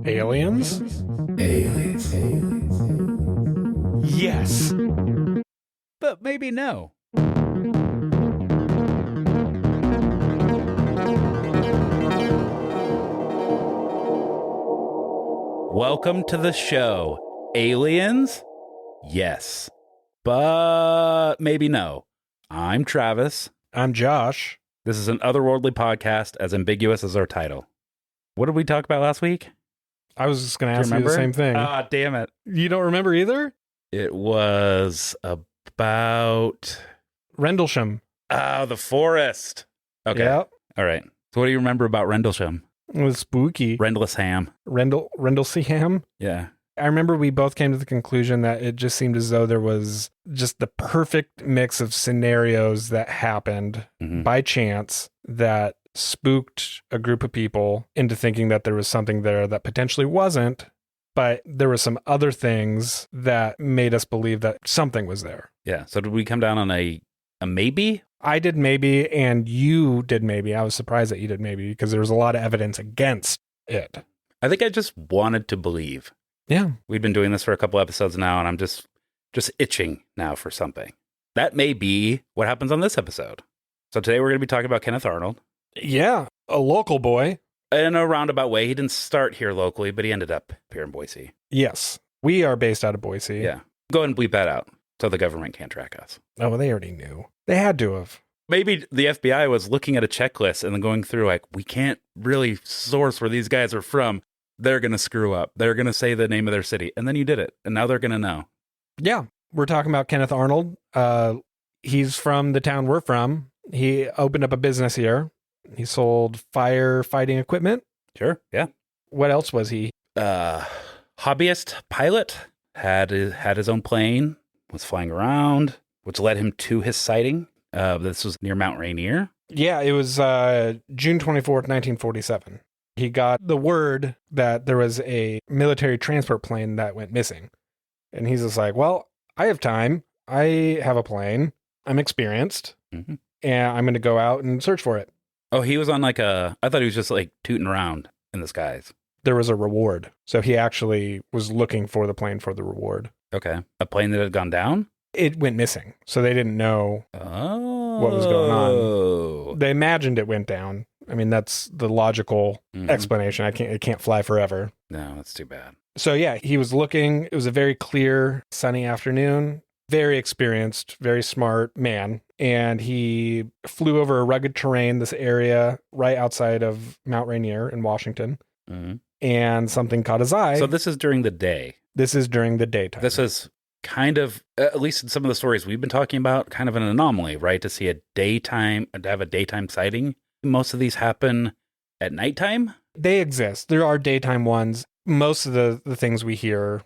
Aliens? Aliens. Yes. But maybe no. Welcome to the show. Aliens? Yes. But maybe no. I'm Travis. I'm Josh. This is an otherworldly podcast as ambiguous as our title. What did we talk about last week? I was just going to Do you ask you the remember? same thing. Ah, damn it. You don't remember either? It was about... Rendlesham. Oh, the forest. Okay. Yep. All right. So what do you remember about Rendlesham? It was spooky. Rendlesham. Rendlesham? Yeah. I remember we both came to the conclusion that it just seemed as though there was just the perfect mix of scenarios that happened by chance that spooked a group of people into thinking that there was something there that potentially wasn't, but there were some other things that made us believe that something was there. Yeah. So did we come down on a maybe? I did maybe, and you did maybe. I was surprised that you did maybe because there was a lot of evidence against it. I think I just wanted to believe. Yeah. We've been doing this for a couple episodes now, and I'm just itching now for something. That may be what happens on this episode. So today we're going to be talking about Kenneth Arnold. Yeah. A local boy. In a roundabout way. He didn't start here locally, but he ended up here in Boise. Yes. We are based out of Boise. Yeah. Go ahead and bleep that out so the government can't track us. Oh, well, they already knew. They had to have. Maybe the FBI was looking at a checklist and then going through like, we can't really source where these guys are from. They're going to screw up. They're going to say the name of their city. And then you did it. And now they're going to know. Yeah. We're talking about Kenneth Arnold. He's from the town we're from. He opened up a business here. He sold firefighting equipment. Sure. Yeah. What else was he? Hobbyist pilot. Had his own plane. Was flying around, which led him to his sighting. This was near Mount Rainier. Yeah, it was June 24th, 1947. He got the word that there was a military transport plane that went missing. And he's just like, well, I have time. I have a plane. I'm experienced. And I'm going to go out and search for it. Oh, he was on I thought he was just like tooting around in the skies. There was a reward. So he actually was looking for the plane for the reward. Okay. A plane that had gone down? It went missing. So they didn't know what was going on. They imagined it went down. I mean, that's the logical explanation. It can't fly forever. No, that's too bad. So yeah, he was looking. It was a very clear, sunny afternoon. Very experienced, very smart man. And he flew over a rugged terrain, this area right outside of Mount Rainier in Washington. And something caught his eye. So this is during the day. This is during the daytime. This is kind of, at least in some of the stories we've been talking about, kind of an anomaly, right? To see to have a daytime sighting. Most of these happen at nighttime. They exist. There are daytime ones. Most of the things we hear,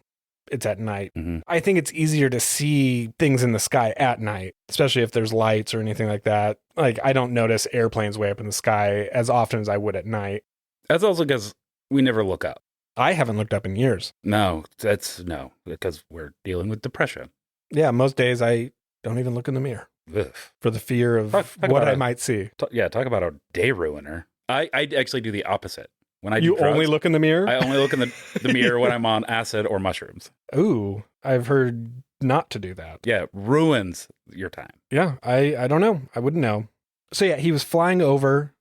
it's at night. I think it's easier to see things in the sky at night, especially if there's lights or anything like that. Like, I don't notice airplanes way up in the sky as often as I would at night. That's also because we never look up. I haven't looked up in years. No, because we're dealing with depression. Yeah, most days I don't even look in the mirror. Ugh. For the fear of what I might see. Talk about a day ruiner. I actually do the opposite. When I do You drugs, only look in the mirror? I only look in the mirror when I'm on acid or mushrooms. Ooh, I've heard not to do that. Yeah, ruins your time. Yeah, I don't know. I wouldn't know. So yeah, he was flying over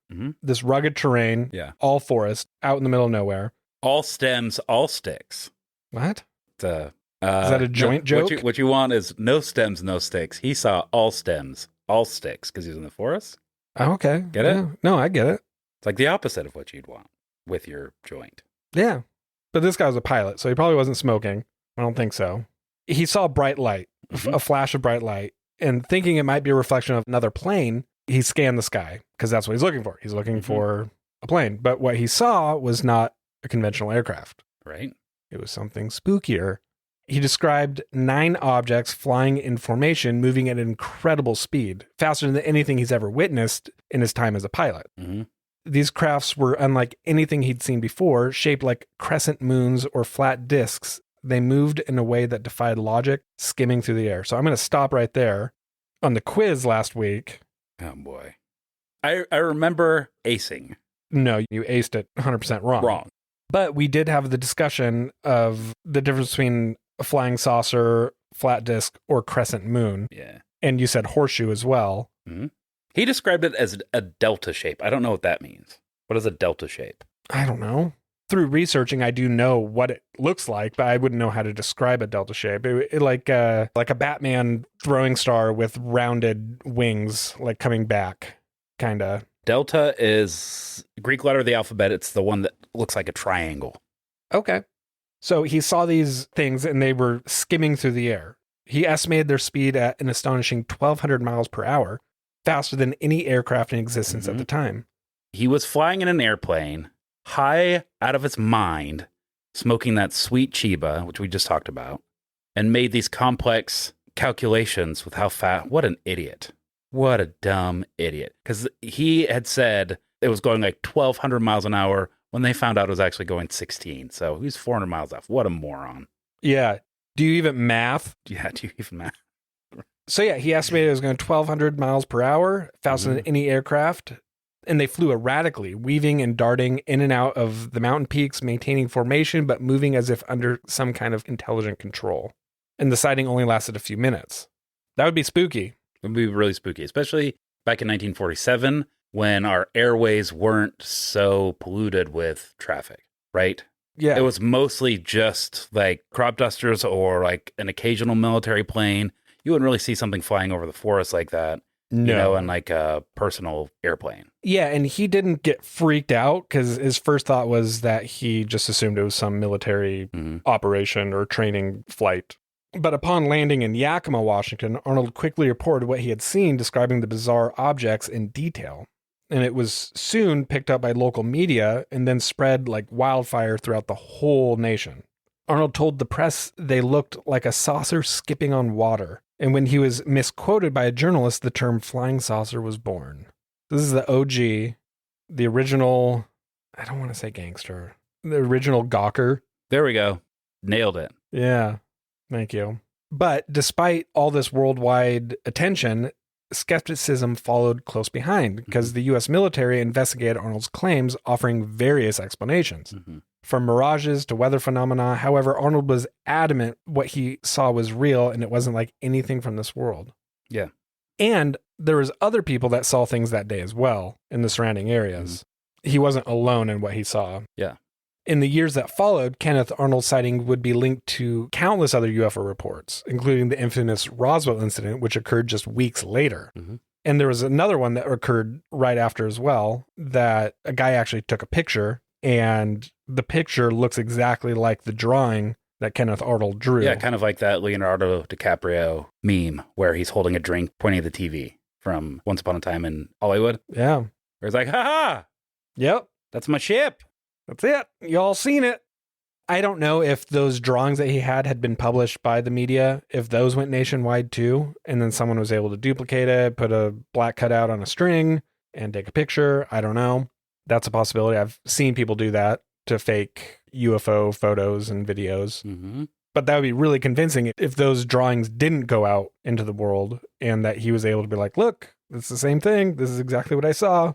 this rugged terrain, all forest, out in the middle of nowhere. All stems, all sticks. What? Is that a joint joke? What you want is no stems, no sticks. He saw all stems, all sticks, because he was in the forest. Oh, okay. Get it? Yeah. No, I get it. It's like the opposite of what you'd want with your joint. Yeah. But this guy was a pilot, so he probably wasn't smoking. I don't think so. He saw a bright light, a flash of bright light, and thinking it might be a reflection of another plane, he scanned the sky because that's what he's looking for. He's looking for a plane. But what he saw was not a conventional aircraft. Right. It was something spookier. He described 9 objects flying in formation, moving at an incredible speed, faster than anything he's ever witnessed in his time as a pilot. These crafts were unlike anything he'd seen before, shaped like crescent moons or flat discs. They moved in a way that defied logic, skimming through the air. So I'm going to stop right there. On the quiz last week. Oh, boy. I remember acing. No, you aced it 100% wrong. Wrong. But we did have the discussion of the difference between a flying saucer, flat disk, or crescent moon. Yeah. And you said horseshoe as well. Mm-hmm. He described it as a delta shape. I don't know what that means. What is a delta shape? I don't know. Through researching, I do know what it looks like, but I wouldn't know how to describe a delta shape. It like a Batman throwing star with rounded wings, like coming back, kind of. Delta is Greek letter of the alphabet. It's the one that looks like a triangle. Okay. So he saw these things and they were skimming through the air. He estimated their speed at an astonishing 1,200 miles per hour, faster than any aircraft in existence at the time. He was flying in an airplane, high out of his mind, smoking that sweet Chiba, which we just talked about, and made these complex calculations with how fast. What an idiot. What a dumb idiot. Because he had said it was going like 1,200 miles an hour when they found out it was actually going 16. So he was 400 miles off. What a moron. Yeah. Do you even math? Yeah, do you even math? So yeah, he estimated it was going 1,200 miles per hour, faster than any aircraft. And they flew erratically, weaving and darting in and out of the mountain peaks, maintaining formation, but moving as if under some kind of intelligent control. And the sighting only lasted a few minutes. That would be spooky. It would be really spooky, especially back in 1947 when our airways weren't so polluted with traffic, right? Yeah. It was mostly just like crop dusters or like an occasional military plane. You wouldn't really see something flying over the forest like that. No. You know, in like a personal airplane. Yeah, and he didn't get freaked out because his first thought was that he just assumed it was some military operation or training flight. But upon landing in Yakima, Washington, Arnold quickly reported what he had seen, describing the bizarre objects in detail. And it was soon picked up by local media and then spread like wildfire throughout the whole nation. Arnold told the press they looked like a saucer skipping on water. And when he was misquoted by a journalist, the term flying saucer was born. This is the OG, the original, I don't want to say gangster, the original gawker. There we go. Nailed it. Yeah, thank you. But despite all this worldwide attention, skepticism followed close behind because the U.S. military investigated Arnold's claims, offering various explanations. From mirages to weather phenomena. However, Arnold was adamant what he saw was real and it wasn't like anything from this world. Yeah. And there was other people that saw things that day as well in the surrounding areas. He wasn't alone in what he saw. Yeah. In the years that followed, Kenneth Arnold's sighting would be linked to countless other UFO reports, including the infamous Roswell incident, which occurred just weeks later. And there was another one that occurred right after as well, that a guy actually took a picture, and the picture looks exactly like the drawing that Kenneth Arnold drew. Yeah, kind of like that Leonardo DiCaprio meme where he's holding a drink pointing at the TV from Once Upon a Time in Hollywood. Yeah. Where he's like, ha-ha! Yep. That's my ship. That's it. Y'all seen it. I don't know if those drawings that he had been published by the media, if those went nationwide too, and then someone was able to duplicate it, put a black cutout on a string and take a picture. I don't know. That's a possibility. I've seen people do that to fake UFO photos and videos. But that would be really convincing if those drawings didn't go out into the world and that he was able to be like, look, it's the same thing. This is exactly what I saw.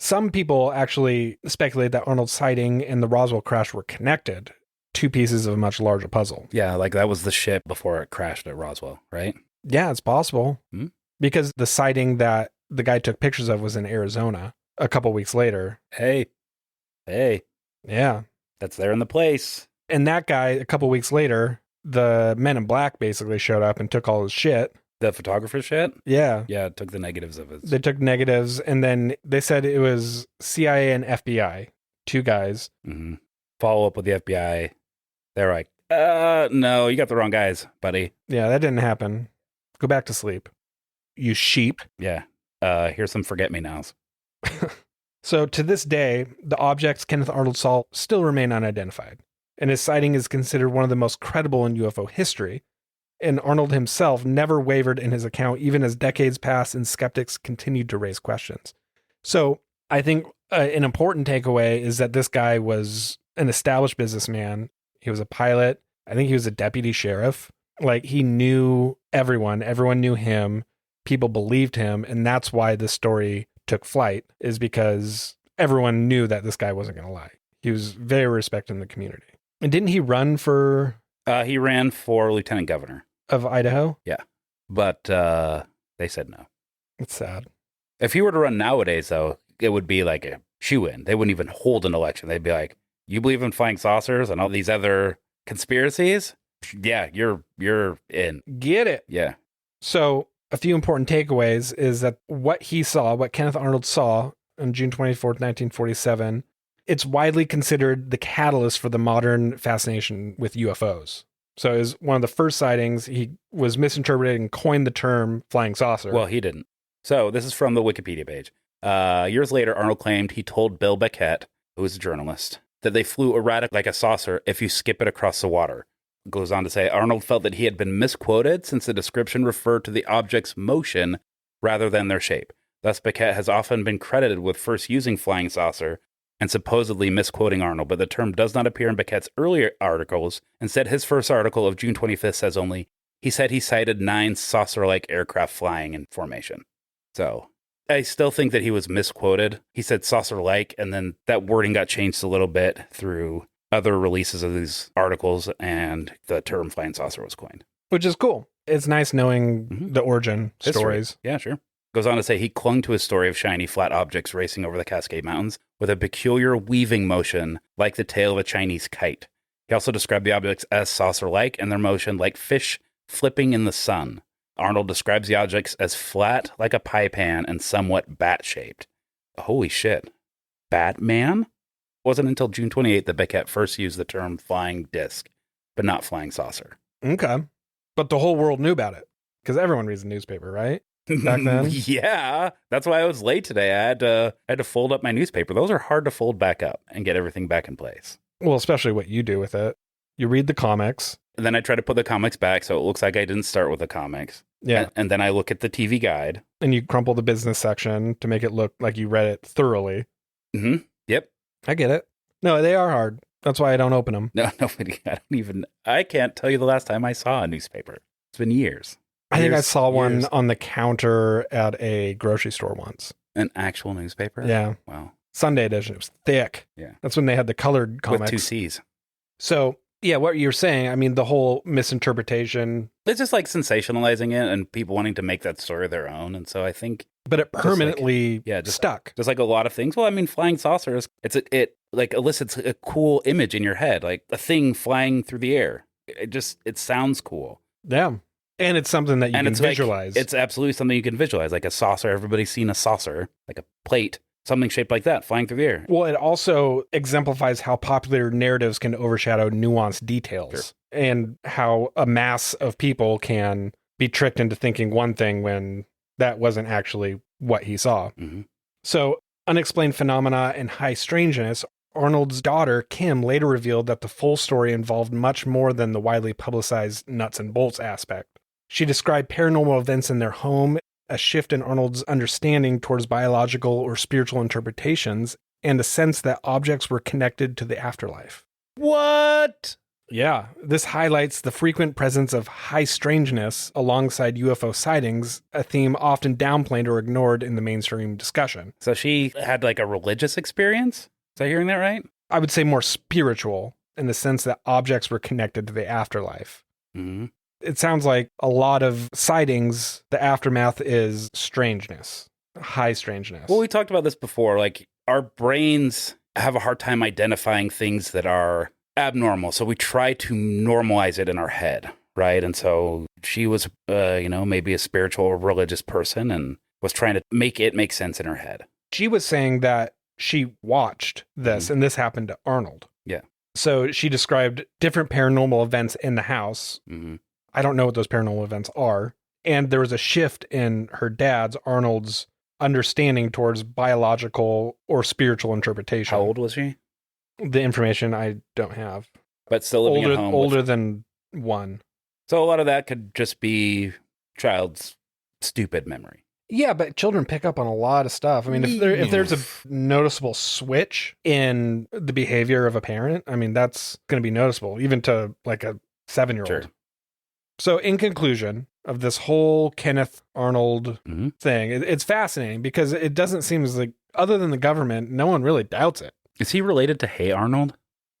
Some people actually speculate that Arnold's sighting and the Roswell crash were connected, two pieces of a much larger puzzle. Yeah, like that was the ship before it crashed at Roswell, right? Yeah, it's possible. Because the sighting that the guy took pictures of was in Arizona a couple weeks later. Hey. Yeah. That's there in the place. And that guy, a couple weeks later, the Men in Black basically showed up and took all his shit. The photographer shit? Yeah. Yeah, it took the negatives of it. They took negatives, and then they said it was CIA and FBI, two guys. Follow up with the FBI. They're like, no, you got the wrong guys, buddy. Yeah, that didn't happen. Go back to sleep. You sheep. Yeah. Here's some forget-me-nows. So to this day, the objects Kenneth Arnold saw still remain unidentified, and his sighting is considered one of the most credible in UFO history. And Arnold himself never wavered in his account, even as decades passed and skeptics continued to raise questions. So I think an important takeaway is that this guy was an established businessman. He was a pilot. I think he was a deputy sheriff. Like, he knew everyone. Everyone knew him. People believed him. And that's why this story took flight, is because everyone knew that this guy wasn't going to lie. He was very respected in the community. And didn't he run for... He ran for lieutenant governor. Of Idaho? Yeah. But they said no. It's sad. If he were to run nowadays, though, it would be like a shoo-in. They wouldn't even hold an election. They'd be like, you believe in flying saucers and all these other conspiracies? Yeah, you're in. Get it. Yeah. So a few important takeaways is that what he saw, what Kenneth Arnold saw on June 24th, 1947, it's widely considered the catalyst for the modern fascination with UFOs. So it was one of the first sightings. He was misinterpreted and coined the term flying saucer. Well, he didn't. So this is from the Wikipedia page. Years later, Arnold claimed he told Bill Beckett, who was a journalist, that they flew erratic like a saucer if you skip it across the water. It goes on to say, Arnold felt that he had been misquoted since the description referred to the object's motion rather than their shape. Thus, Beckett has often been credited with first using flying saucer and supposedly misquoting Arnold, but the term does not appear in Beckett's earlier articles. Instead, his first article of June 25th says only, he said he sighted 9 saucer-like aircraft flying in formation. So I still think that he was misquoted. He said saucer-like, and then that wording got changed a little bit through other releases of these articles, and the term flying saucer was coined. Which is cool. It's nice knowing the origin stories. Yeah, sure. Goes on to say he clung to his story of shiny, flat objects racing over the Cascade Mountains with a peculiar weaving motion like the tail of a Chinese kite. He also described the objects as saucer-like and their motion like fish flipping in the sun. Arnold describes the objects as flat like a pie pan and somewhat bat-shaped. Holy shit. Batman? It wasn't until June 28th that Beckett first used the term flying disc, but not flying saucer. Okay. But the whole world knew about it because everyone reads the newspaper, right? Back then? Yeah. That's why I was late today. I had to fold up my newspaper. Those are hard to fold back up and get everything back in place. Well, especially what you do with it. You read the comics. And then I try to put the comics back so it looks like I didn't start with the comics. Yeah. And then I look at the TV guide. And you crumple the business section to make it look like you read it thoroughly. Mm-hmm. Yep. I get it. No, they are hard. That's why I don't open them. No, nobody. I can't tell you the last time I saw a newspaper. It's been years. I think I saw one on the counter at a grocery store once. An actual newspaper? Yeah. Wow. Sunday edition. It was thick. Yeah. That's when they had the colored comics. With 2 C's. So, yeah, what you're saying, I mean, the whole misinterpretation. It's just like sensationalizing it and people wanting to make that story their own. And so I think. But it permanently stuck. Just like a lot of things. Well, I mean, flying saucers, it like elicits a cool image in your head, like a thing flying through the air. It sounds cool. Yeah. And it's something that you can visualize. It's absolutely something you can visualize, like a saucer. Everybody's seen a saucer, like a plate, something shaped like that, flying through the air. Well, it also exemplifies how popular narratives can overshadow nuanced details and how a mass of people can be tricked into thinking one thing when that wasn't actually what he saw. Mm-hmm. So, unexplained phenomena and high strangeness. Arnold's daughter, Kim, later revealed that the full story involved much more than the widely publicized nuts and bolts aspect. She described paranormal events in their home, a shift in Arnold's understanding towards biological or spiritual interpretations, and a sense that objects were connected to the afterlife. What? Yeah, this highlights the frequent presence of high strangeness alongside UFO sightings, a theme often downplayed or ignored in the mainstream discussion. So she had like a religious experience? Is I hearing that right? I would say more spiritual in the sense that objects were connected to the afterlife. Mm-hmm. It sounds like a lot of sightings, the aftermath is strangeness, high strangeness. Well, we talked about this before. Like, our brains have a hard time identifying things that are abnormal. So we try to normalize it in our head, right? And so she was, maybe a spiritual or religious person and was trying to make it make sense in her head. She was saying that she watched this, and this happened to Arnold. Yeah. So she described different paranormal events in the house. Mm-hmm. I don't know what those paranormal events are. And there was a shift in her dad's, Arnold's, understanding towards biological or spiritual interpretation. How old was she? The information I don't have. But still living at home. Older than 1. So a lot of that could just be child's stupid memory. Yeah, but children pick up on a lot of stuff. I mean, if there's a noticeable switch in the behavior of a parent, I mean, that's going to be noticeable, even to like a 7-year-old. Sure. So in conclusion of this whole Kenneth Arnold mm-hmm. thing, it's fascinating because it doesn't seem as like, other than the government, no one really doubts it. Is he related to Hey Arnold?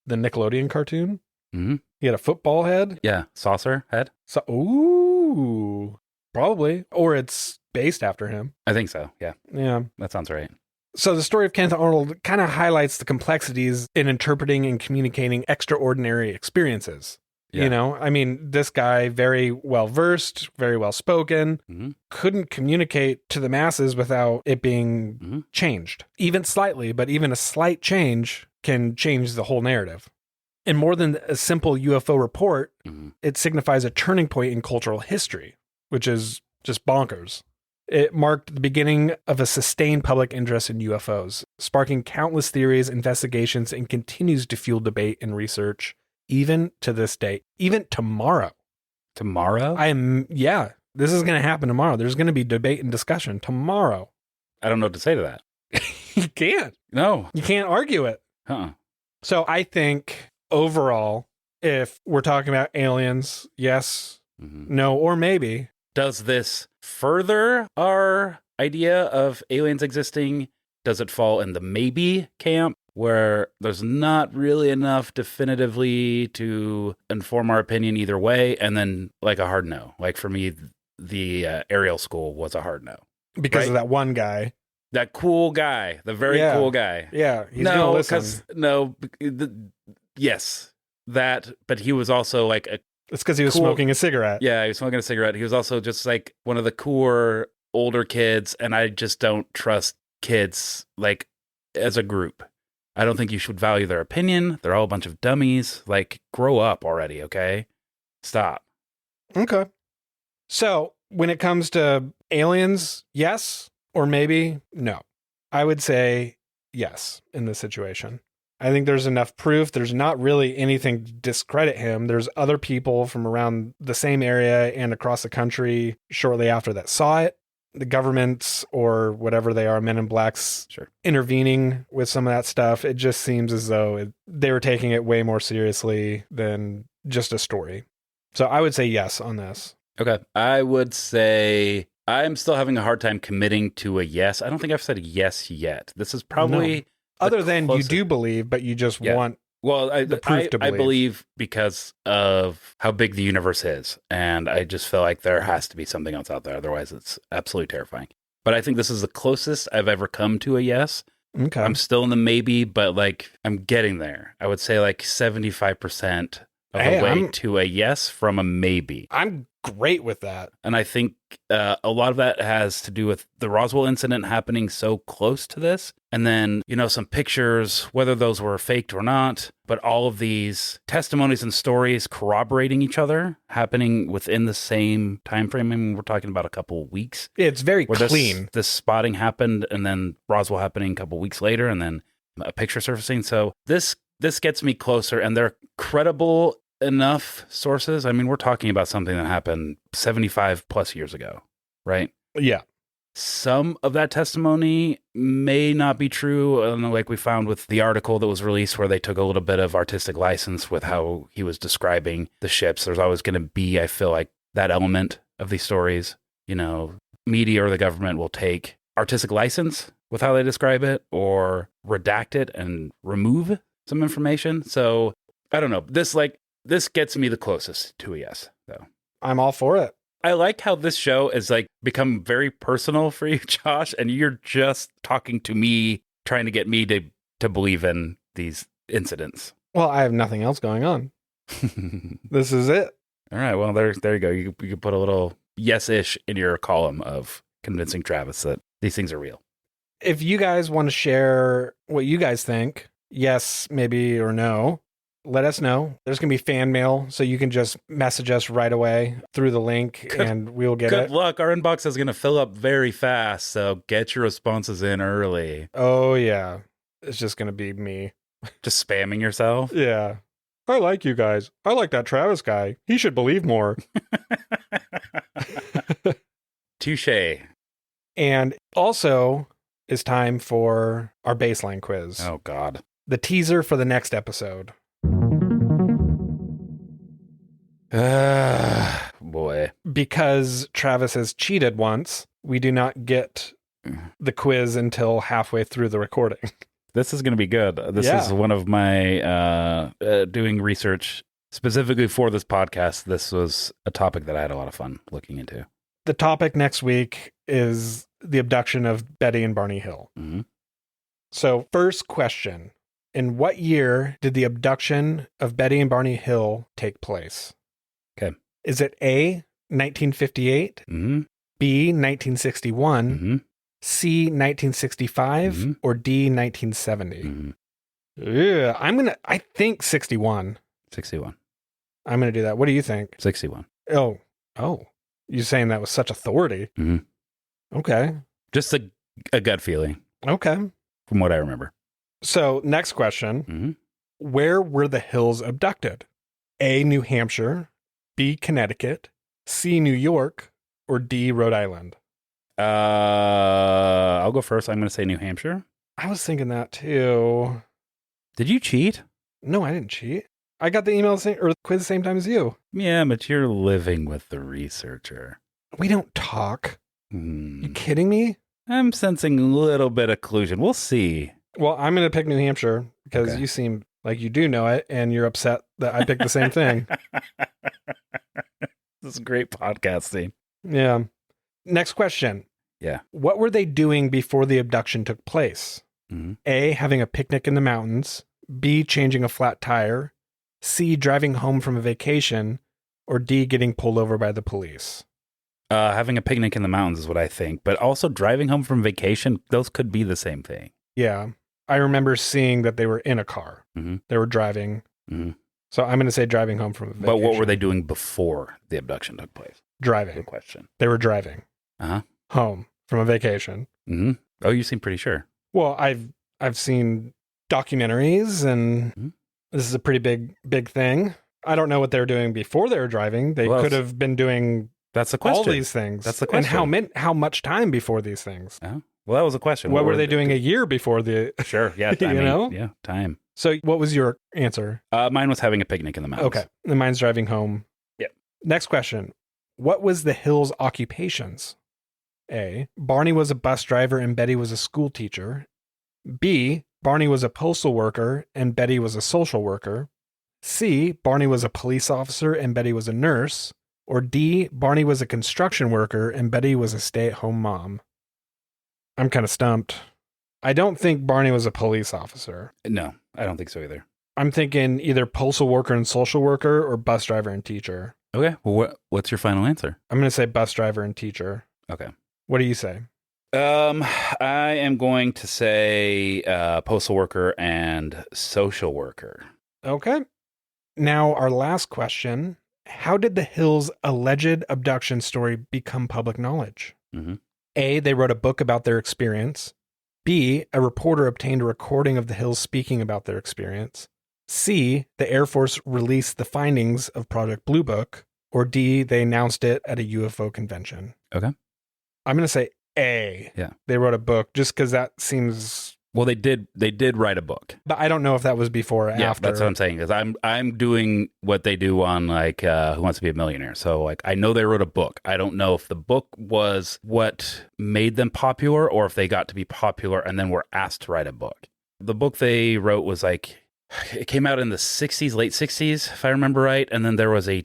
The Nickelodeon cartoon? Mm-hmm. He had a football head? Yeah, saucer head? So, ooh, probably. Or it's based after him. I think so, yeah. Yeah. That sounds right. So the story of Kenneth Arnold kind of highlights the complexities in interpreting and communicating extraordinary experiences. Yeah. You know, I mean, this guy, very well versed, very well spoken, couldn't communicate to the masses without it being changed, even slightly, but even a slight change can change the whole narrative. And more than a simple UFO report, it signifies a turning point in cultural history, which is just bonkers. It marked the beginning of a sustained public interest in UFOs, sparking countless theories, investigations, and continues to fuel debate and research. Even to this day, even tomorrow. Tomorrow? This is going to happen tomorrow. There's going to be debate and discussion tomorrow. I don't know what to say to that. You can't. No. You can't argue it. So I think overall, if we're talking about aliens, yes, no, or maybe. Does this further our idea of aliens existing? Does it fall in the maybe camp, where there's not really enough definitively to inform our opinion either way, and then like a hard no? Like for me, the Ariel school was a hard no. Because of that one guy. That cool guy, the very cool guy. Yeah, he's going to listen. Yes, that, but he was also like a... It's because he was smoking a cigarette. Yeah, he was smoking a cigarette. He was also just like one of the cooler older kids, and I just don't trust kids like as a group. I don't think you should value their opinion. They're all a bunch of dummies. Like, grow up already, okay? Stop. Okay. So, when it comes to aliens, yes, or maybe no. I would say yes in this situation. I think there's enough proof. There's not really anything to discredit him. There's other people from around the same area and across the country shortly after that saw it. The governments or whatever they are, Men in Blacks, intervening with some of that stuff. It just seems as though they were taking it way more seriously than just a story. So I would say yes on this. Okay. I would say I'm still having a hard time committing to a yes. I don't think I've said yes yet. This is probably... No. Other than you do believe, but you just want the proof to believe. I believe because of how big the universe is. And I just feel like there has to be something else out there. Otherwise, it's absolutely terrifying. But I think this is the closest I've ever come to a yes. Okay. I'm still in the maybe, but like I'm getting there. I would say like 75% of the way to a yes from a maybe. I'm great with that. And I think a lot of that has to do with the Roswell incident happening so close to this. And then, some pictures, whether those were faked or not, but all of these testimonies and stories corroborating each other, happening within the same time frame. I mean, we're talking about a couple of weeks. It's very clean. This spotting happened, and then Roswell happening a couple of weeks later, and then a picture surfacing. So this gets me closer, and they're credible enough sources. I mean, we're talking about something that happened 75 plus years ago, right? Yeah. Some of that testimony may not be true, like we found with the article that was released where they took a little bit of artistic license with how he was describing the ships. There's always going to be, I feel like, that element of these stories. Media or the government will take artistic license with how they describe it or redact it and remove some information. So I don't know. This gets me the closest to a yes, though. I'm all for it. I like how this show is become very personal for you, Josh, and you're just talking to me, trying to get me to believe in these incidents. Well, I have nothing else going on. This is it. All right. Well, there you go. You could put a little yes-ish in your column of convincing Travis that these things are real. If you guys want to share what you guys think, yes, maybe, or no, let us know. There's going to be fan mail, so you can just message us right away through the link, and we'll get it. Good luck. Our inbox is going to fill up very fast, so get your responses in early. Oh, yeah. It's just going to be me. Just spamming yourself? Yeah. I like you guys. I like that Travis guy. He should believe more. Touché. And also, it's time for our baseline quiz. Oh, God. The teaser for the next episode. Boy. Because Travis has cheated once, we do not get the quiz until halfway through the recording. This is going to be good. This is one of my doing research specifically for this podcast. This was a topic that I had a lot of fun looking into. The topic next week is the abduction of Betty and Barney Hill. Mm-hmm. So, first question. In what year did the abduction of Betty and Barney Hill take place? Okay. Is it A, 1958, mm-hmm. B, 1961, Mm-hmm. C, 1965, mm-hmm. or D, 1970? Mm-hmm. Yeah, I think 61. 61. I'm going to do that. What do you think? 61. Oh, you're saying that with such authority. Mm-hmm. Okay. Just a gut feeling. Okay. From what I remember. So, next question. Mm-hmm. Where were the Hills abducted? A, New Hampshire, B, Connecticut, C, New York, or D, Rhode Island? I'll go first. I'm going to say New Hampshire. I was thinking that too. Did you cheat? No, I didn't cheat. I got the email or the quiz the same time as you. Yeah, but you're living with the researcher. We don't talk. You kidding me? I'm sensing a little bit of collusion. We'll see. Well, I'm going to pick New Hampshire because Okay. you seem like you do know it and you're upset that I picked the same thing. This is great podcasting. Yeah. Next question. Yeah. What were they doing before the abduction took place? Mm-hmm. A, having a picnic in the mountains. B, changing a flat tire. C, driving home from a vacation. Or D, getting pulled over by the police. Having a picnic in the mountains is what I think, but also driving home from vacation, those could be the same thing. Yeah. I remember seeing that they were in a car. Mm-hmm. They were driving. Mm-hmm. So I'm going to say driving home from a vacation. But what were they doing before the abduction took place? Driving. Good question. They were driving Uh-huh. home from a vacation. Mm-hmm. Oh, you seem pretty sure. Well, I've seen documentaries, and Mm-hmm. this is a pretty big thing. I don't know what they were doing before they were driving. They could have been doing That's the question. all these things. That's the question. And how much time before these things? Oh, well, that was a question. What were they doing a year before the... Sure, yeah. You know? Yeah, time. So what was your answer? Mine was having a picnic in the mountains. Okay. And mine's driving home. Yeah. Next question. What was the Hills' occupations? A, Barney was a bus driver and Betty was a school teacher. B, Barney was a postal worker and Betty was a social worker. C, Barney was a police officer and Betty was a nurse. Or D, Barney was a construction worker and Betty was a stay-at-home mom. I'm kind of stumped. I don't think Barney was a police officer. No, I don't think so either. I'm thinking either postal worker and social worker or bus driver and teacher. Okay, well, what's your final answer? I'm going to say bus driver and teacher. Okay. What do you say? I am going to say postal worker and social worker. Okay. Now, our last question. How did the Hills' alleged abduction story become public knowledge? Mm-hmm. A, they wrote a book about their experience. B, a reporter obtained a recording of the Hills speaking about their experience. C, the Air Force released the findings of Project Blue Book. Or D, they announced it at a UFO convention. Okay. I'm going to say A. Yeah. They wrote a book just because that seems... Well, they did write a book. But I don't know if that was before or after. That's what I'm saying. Because I'm doing what they do on like Who Wants to Be a Millionaire. So like I know they wrote a book. I don't know if the book was what made them popular or if they got to be popular and then were asked to write a book. The book they wrote was like it came out in the 60s, late 60s, if I remember right. And then there was a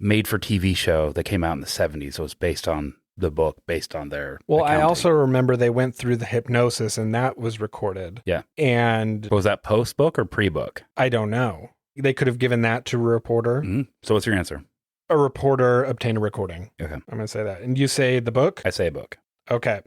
made for TV show that came out in the 70s. It was based on the book, based on their accounting. I also remember they went through the hypnosis and that was recorded. Yeah. And was that post book or pre book? I don't know. They could have given that to a reporter. Mm-hmm. So what's your answer? A reporter obtained a recording. Okay. I'm going to say that. And you say the book? I say a book. Okay.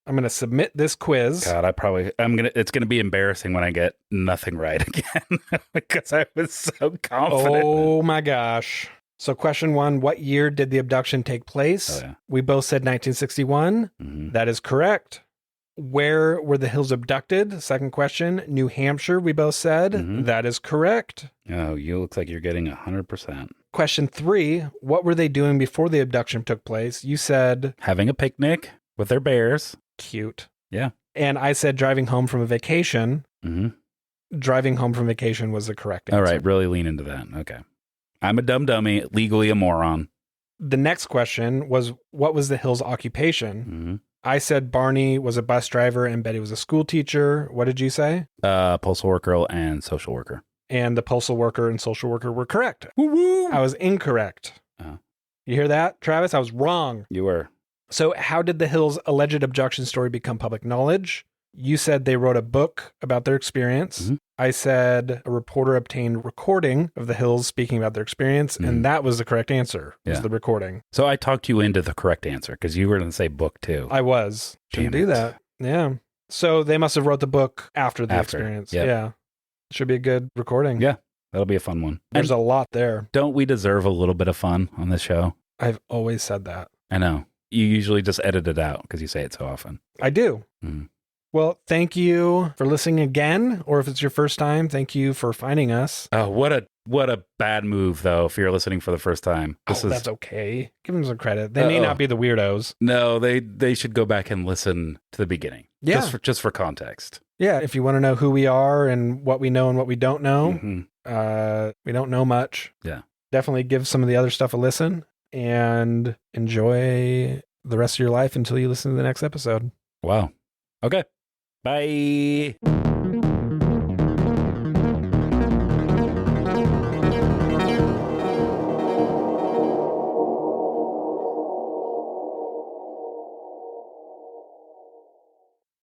I'm going to submit this quiz. God, it's going to be embarrassing when I get nothing right again because I was so confident. Oh my gosh. So question 1, what year did the abduction take place? Oh, yeah. We both said 1961. Mm-hmm. That is correct. Where were the Hills abducted? Second question, New Hampshire, we both said. Mm-hmm. That is correct. Oh, you look like you're getting 100%. Question 3, what were they doing before the abduction took place? You said... having a picnic with their bears. Cute. Yeah. And I said driving home from a vacation. Mm-hmm. Driving home from vacation was the correct answer. All right, really lean into that. Okay. I'm a dumb dummy, legally a moron. The next question was, what was the Hills' occupation? Mm-hmm. I said Barney was a bus driver and Betty was a school teacher. What did you say? Postal worker and social worker. And the postal worker and social worker were correct. Woo-woo! I was incorrect. Uh-huh. You hear that, Travis? I was wrong. You were. So how did the Hills' alleged abduction story become public knowledge? You said they wrote a book about their experience. Mm-hmm. I said a reporter obtained recording of the Hills speaking about their experience, and that was the correct answer, was the recording. So I talked you into the correct answer because you were going to say book too. I was. Shouldn't do that. Yeah. So they must have wrote the book after the experience. Yep. Yeah. Should be a good recording. Yeah. That'll be a fun one. There's a lot there. Don't we deserve a little bit of fun on this show? I've always said that. I know. You usually just edit it out because you say it so often. I do. Mm. Well, thank you for listening again, or if it's your first time, thank you for finding us. Oh, what a bad move, though, if you're listening for the first time. That's okay. Give them some credit. They may not be the weirdos. No, they should go back and listen to the beginning. Yeah. Just for context. Yeah, if you want to know who we are and what we know and what we don't know, we don't know much. Yeah. Definitely give some of the other stuff a listen and enjoy the rest of your life until you listen to the next episode. Wow. Okay. Bye.